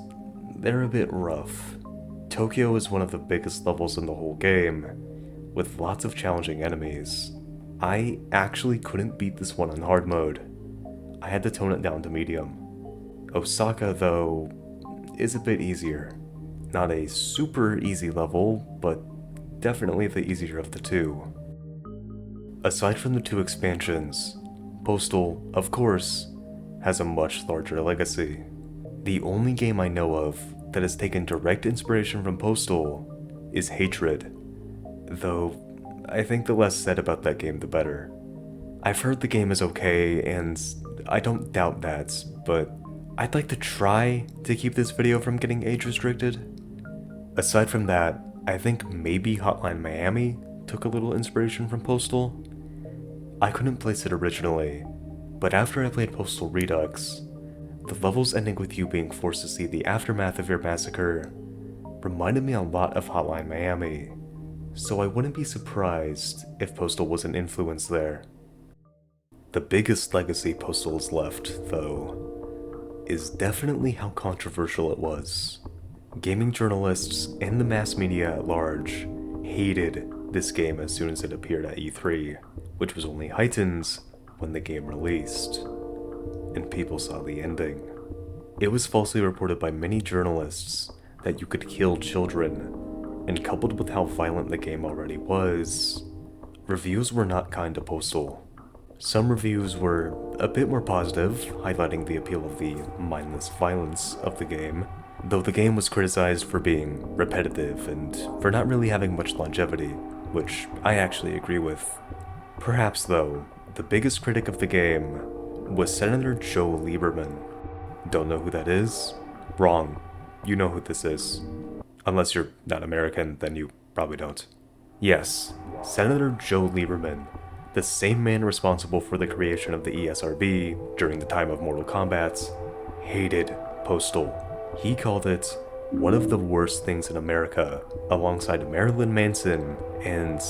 they're a bit rough. Tokyo is one of the biggest levels in the whole game, with lots of challenging enemies. I actually couldn't beat this one on hard mode. I had to tone it down to medium. Osaka, though, is a bit easier. Not a super easy level, but definitely the easier of the 2. Aside from the 2 expansions, Postal, of course, has a much larger legacy. The only game I know of that has taken direct inspiration from Postal is Hatred, though I think the less said about that game the better. I've heard the game is okay, and I don't doubt that, but I'd like to try to keep this video from getting age restricted. Aside from that, I think maybe Hotline Miami took a little inspiration from Postal. I couldn't place it originally, but after I played Postal Redux, the levels ending with you being forced to see the aftermath of your massacre reminded me a lot of Hotline Miami, so I wouldn't be surprised if Postal was an influence there. The biggest legacy Postal has left, though, is definitely how controversial it was. Gaming journalists and the mass media at large hated this game as soon as it appeared at E3, which was only heightened when the game released, and people saw the ending. It was falsely reported by many journalists that you could kill children, and coupled with how violent the game already was, reviews were not kind to Postal. Some reviews were a bit more positive, highlighting the appeal of the mindless violence of the game, though the game was criticized for being repetitive and for not really having much longevity, which I actually agree with. Perhaps though, the biggest critic of the game was Senator Joe Lieberman. Don't know who that is? Wrong. You know who this is. Unless you're not American, then you probably don't. Yes, Senator Joe Lieberman, the same man responsible for the creation of the ESRB during the time of Mortal Kombat, hated Postal. He called it one of the worst things in America, alongside Marilyn Manson and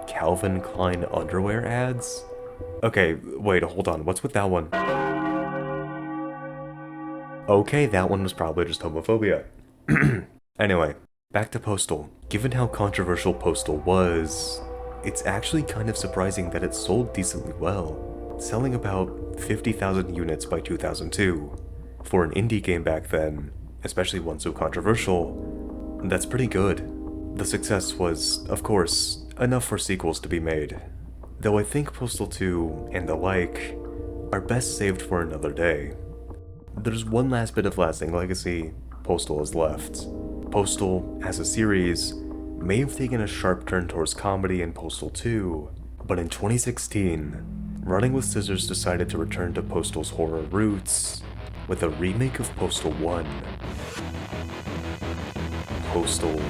Calvin Klein underwear ads. Okay, wait, hold on, what's with that one? Okay, that one was probably just homophobia. Anyway, back to Postal. Given how controversial Postal was, it's actually kind of surprising that it sold decently well, selling about 50,000 units by 2002. For an indie game back then, especially one so controversial, that's pretty good. The success was, of course, enough for sequels to be made. Though I think Postal 2 and the like are best saved for another day. There's one last bit of lasting legacy Postal has left. Postal, as a series, may have taken a sharp turn towards comedy in Postal 2, but in 2016, Running with Scissors decided to return to Postal's horror roots with a remake of Postal 1, Postal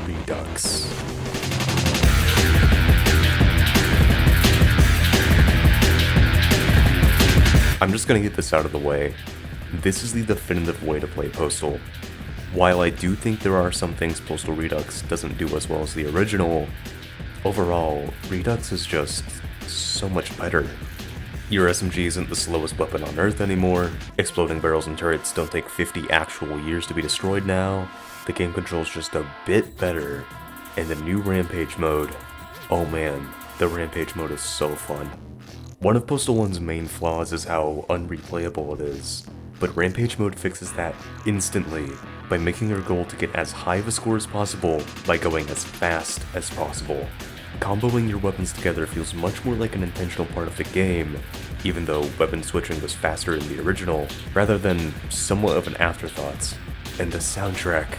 Redux. I'm just gonna get this out of the way. This is the definitive way to play Postal. While I do think there are some things Postal Redux doesn't do as well as the original, overall, Redux is just so much better. Your SMG isn't the slowest weapon on Earth anymore, exploding barrels and turrets don't take 50 actual years to be destroyed now, the game controls just a bit better, and the new Rampage mode, oh man, the Rampage mode is so fun. One of Postal 1's main flaws is how unreplayable it is, but Rampage mode fixes that instantly by making your goal to get as high of a score as possible by going as fast as possible. Comboing your weapons together feels much more like an intentional part of the game, even though weapon switching was faster in the original, rather than somewhat of an afterthought. And the soundtrack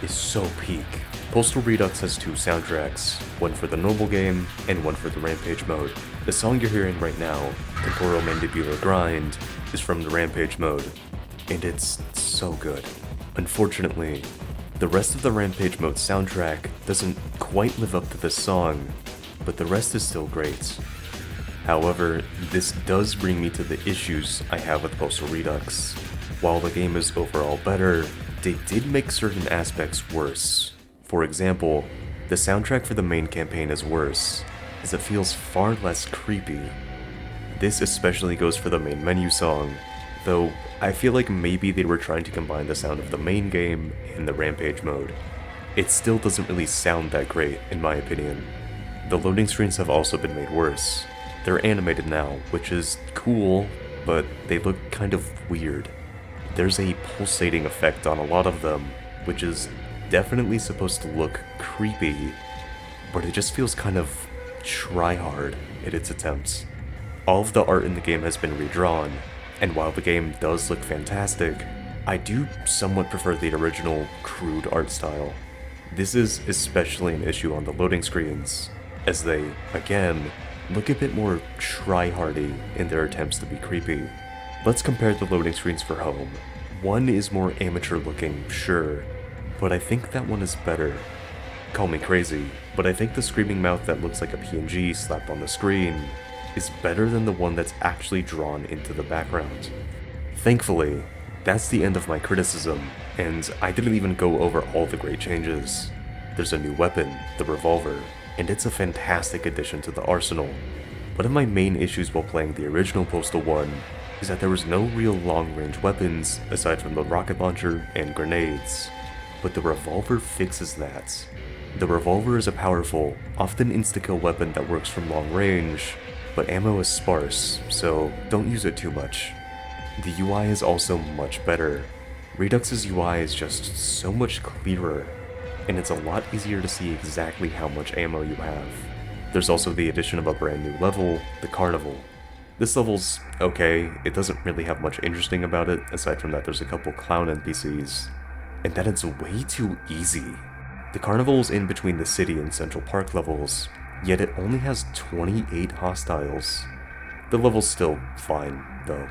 is so peak. Postal Redux has two soundtracks, one for the normal game and one for the Rampage mode. The song you're hearing right now, Temporal Mandibular Grind, is from the Rampage mode, and it's so good. Unfortunately, the rest of the Rampage mode soundtrack doesn't quite live up to this song, but the rest is still great. However, this does bring me to the issues I have with Postal Redux. While the game is overall better, they did make certain aspects worse. For example, the soundtrack for the main campaign is worse, as it feels far less creepy. This especially goes for the main menu song, though I feel like maybe they were trying to combine the sound of the main game and the Rampage mode. It still doesn't really sound that great, in my opinion. The loading screens have also been made worse. They're animated now, which is cool, but they look kind of weird. There's a pulsating effect on a lot of them, which is definitely supposed to look creepy, but it just feels kind of try-hard in its attempts. All of the art in the game has been redrawn, and while the game does look fantastic, I do somewhat prefer the original crude art style. This is especially an issue on the loading screens, as they, again, look a bit more try-hardy in their attempts to be creepy. Let's compare the loading screens for Home. One is more amateur looking, sure, but I think that one is better. Call me crazy, but I think the screaming mouth that looks like a PNG slapped on the screen is better than the one that's actually drawn into the background. Thankfully, that's the end of my criticism, and I didn't even go over all the great changes. There's a new weapon, the revolver, and it's a fantastic addition to the arsenal. One of my main issues while playing the original Postal 1 is that there was no real long-range weapons aside from the rocket launcher and grenades, but the revolver fixes that. The revolver is a powerful, often insta-kill weapon that works from long range, but ammo is sparse, so don't use it too much. The UI is also much better. Redux's UI is just so much clearer, and it's a lot easier to see exactly how much ammo you have. There's also the addition of a brand new level, the Carnival. This level's okay, it doesn't really have much interesting about it, aside from that there's a couple clown NPCs, and that it's way too easy. The Carnival's in between the city and Central Park levels, yet it only has 28 hostiles. The level's still fine, though.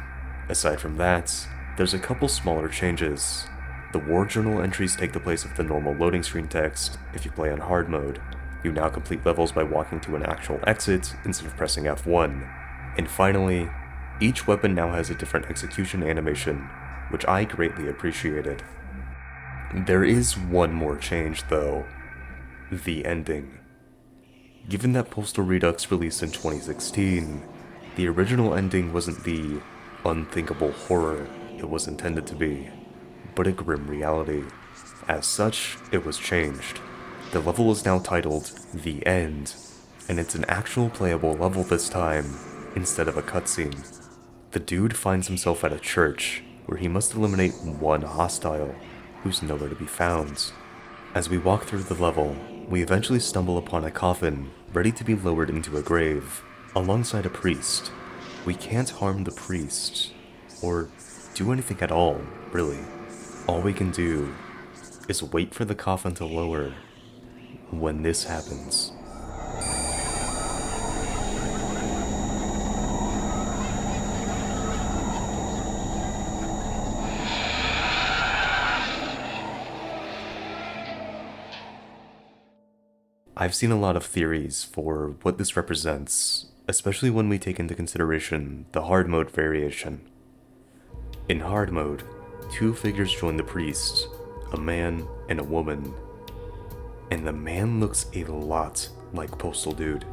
Aside from that, there's a couple smaller changes. The War Journal entries take the place of the normal loading screen text if you play on hard mode. You now complete levels by walking to an actual exit instead of pressing F1. And finally, each weapon now has a different execution animation, which I greatly appreciated. There is one more change though, the ending. Given that Postal Redux released in 2016, The original ending wasn't the unthinkable horror it was intended to be, but a grim reality. As such, it was changed. The level is now titled The End, and it's an actual playable level this time, instead of a cutscene. The dude finds himself at a church, where he must eliminate one hostile, who's nowhere to be found. As we walk through the level, we eventually stumble upon a coffin ready to be lowered into a grave, alongside a priest. We can't harm the priest, or do anything at all, really. All we can do is wait for the coffin to lower. When this happens, I've seen a lot of theories for what this represents, especially when we take into consideration the hard mode variation. In hard mode, two figures join the priest, a man and a woman, and the man looks a lot like Postal Dude.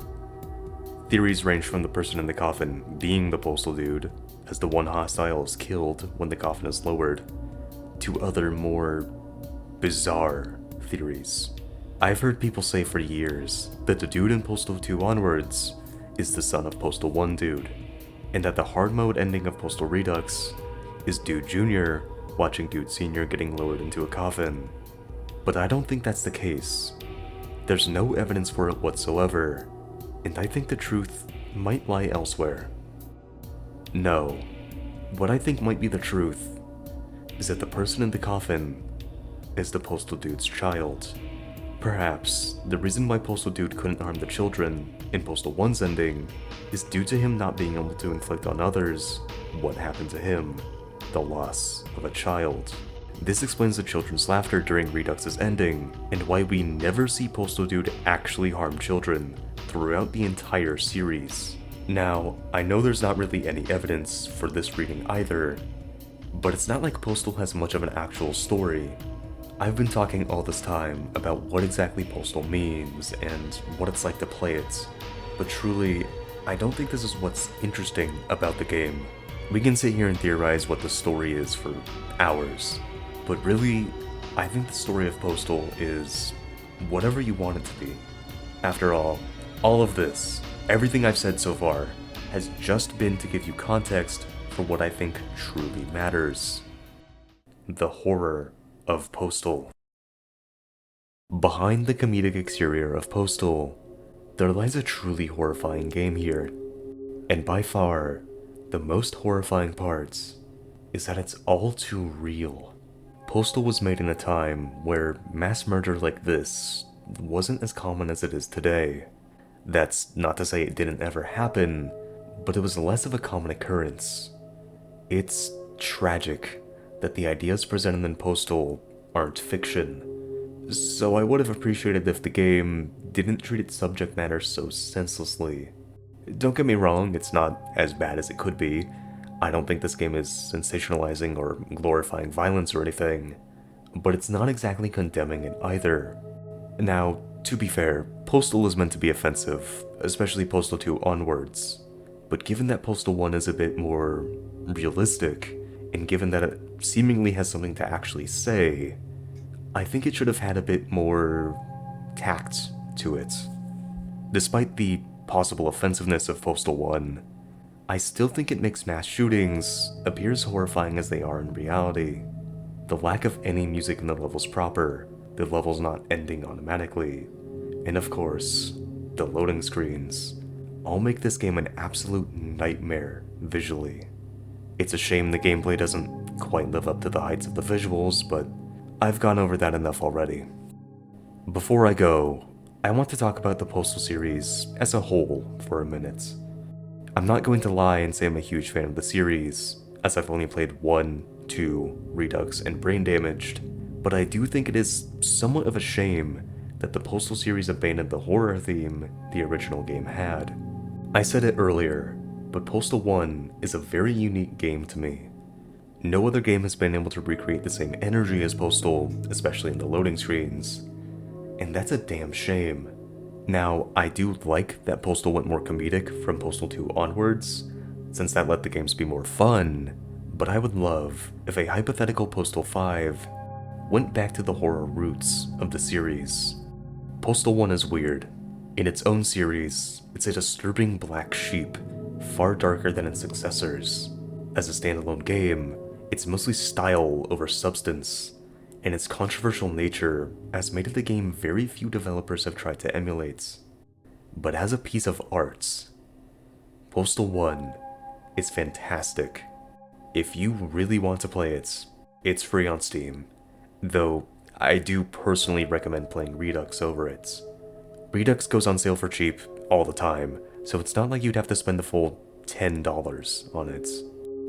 Theories range from the person in the coffin being the Postal Dude, as the one hostile is killed when the coffin is lowered, to other more bizarre theories. I've heard people say for years that the dude in Postal 2 onwards is the son of Postal 1 dude, and that the hard mode ending of Postal Redux is Dude Jr. watching Dude Sr. getting lowered into a coffin. But I don't think that's the case. There's no evidence for it whatsoever, and I think the truth might lie elsewhere. No, what I think might be the truth is that the person in the coffin is the Postal Dude's child. Perhaps the reason why Postal Dude couldn't harm the children in Postal 1's ending is due to him not being able to inflict on others what happened to him, the loss of a child. This explains the children's laughter during Redux's ending, and why we never see Postal Dude actually harm children throughout the entire series. Now, I know there's not really any evidence for this reading either, but it's not like Postal has much of an actual story. I've been talking all this time about what exactly Postal means and what it's like to play it, but truly, I don't think this is what's interesting about the game. We can sit here and theorize what the story is for hours, but really, I think the story of Postal is whatever you want it to be. After all of this, everything I've said so far, has just been to give you context for what I think truly matters. The horror of Postal. Behind the comedic exterior of Postal, there lies a truly horrifying game here. And by far, the most horrifying part is that it's all too real. Postal was made in a time where mass murder like this wasn't as common as it is today. That's not to say it didn't ever happen, but it was less of a common occurrence. It's tragic that the ideas presented in Postal aren't fiction, so I would have appreciated if the game didn't treat its subject matter so senselessly. Don't get me wrong, it's not as bad as it could be. I don't think this game is sensationalizing or glorifying violence or anything, but it's not exactly condemning it either. Now, to be fair, Postal is meant to be offensive, especially Postal 2 onwards, but given that Postal 1 is a bit more realistic, and given that it seemingly has something to actually say, I think it should have had a bit more tact to it. Despite the possible offensiveness of Postal 1, I still think it makes mass shootings appear as horrifying as they are in reality. The lack of any music in the levels proper, the levels not ending automatically, and of course, the loading screens, all make this game an absolute nightmare visually. It's a shame the gameplay doesn't quite live up to the heights of the visuals, but I've gone over that enough already. Before I go, I want to talk about the Postal series as a whole for a minute. I'm not going to lie and say I'm a huge fan of the series, as I've only played 1, 2, Redux, and Brain Damaged, but I do think it is somewhat of a shame that the Postal series abandoned the horror theme the original game had. I said it earlier, but Postal 1 is a very unique game to me. No other game has been able to recreate the same energy as Postal, especially in the loading screens, and that's a damn shame. Now, I do like that Postal went more comedic from Postal 2 onwards, since that let the games be more fun, but I would love if a hypothetical Postal 5 went back to the horror roots of the series. Postal 1 is weird. In its own series, it's a disturbing black sheep, far darker than its successors. As a standalone game, it's mostly style over substance, and its controversial nature has made it a game very few developers have tried to emulate. But as a piece of art, Postal 1 is fantastic. If you really want to play it, it's free on Steam, though I do personally recommend playing Redux over it. Redux goes on sale for cheap all the time, so it's not like you'd have to spend the full $10 on it.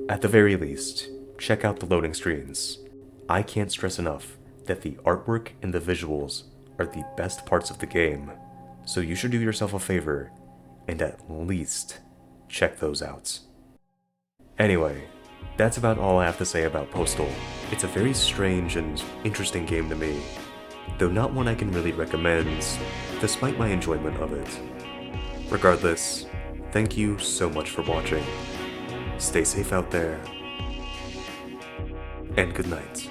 At the very least, check out the loading screens. I can't stress enough that the artwork and the visuals are the best parts of the game, so you should do yourself a favor and at least check those out. Anyway, that's about all I have to say about Postal. It's a very strange and interesting game to me, though not one I can really recommend, despite my enjoyment of it. Regardless, thank you so much for watching. Stay safe out there, and good night.